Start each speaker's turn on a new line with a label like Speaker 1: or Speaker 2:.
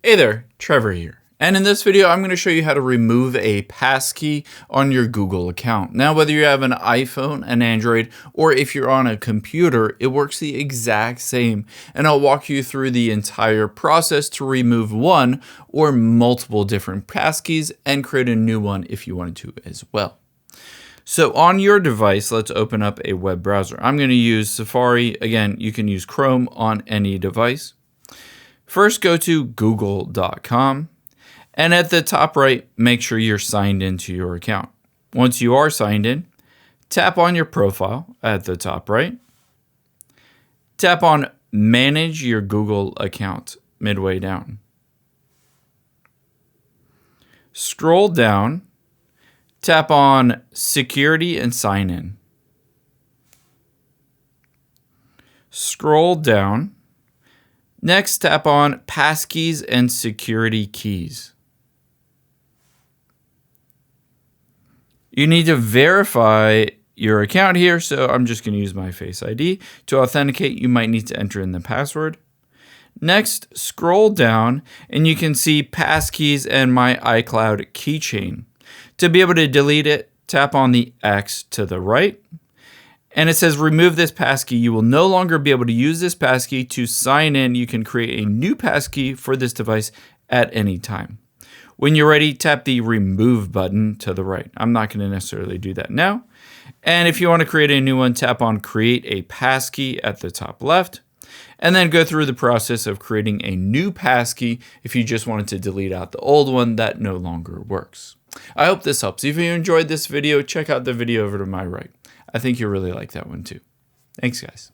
Speaker 1: Hey there, Trevor here. And in this video, I'm going to show you how to remove a passkey on your Google account. Now, whether you have an iPhone, an Android, or if you're on a computer, it works the exact same. And I'll walk you through the entire process to remove one or multiple different passkeys and create a new one if you wanted to as well. So on your device, let's open up a web browser. I'm going to use Safari. Again, you can use Chrome on any device. First, go to google.com, and at the top right, make sure you're signed into your account. Once you are signed in, tap on your profile at the top right. Tap on Manage Your Google Account midway down. Scroll down, tap on Security and Sign In. Scroll down. Next, tap on Passkeys and Security Keys. You need to verify your account here, so I'm just going to use my Face ID. To authenticate, you might need to enter in the password. Next, scroll down, and you can see Passkeys and My iCloud Keychain. To be able to delete it, tap on the X to the right. And it says remove this passkey. You will no longer be able to use this passkey to sign in. You can create a new passkey for this device at any time. When you're ready, tap the remove button to the right. I'm not going to necessarily do that now. And if you want to create a new one, tap on create a passkey at the top left. And then go through the process of creating a new passkey if you just wanted to delete out the old one that no longer works. I hope this helps. If you enjoyed this video, check out the video over to my right. I think you'll really like that one too. Thanks, guys.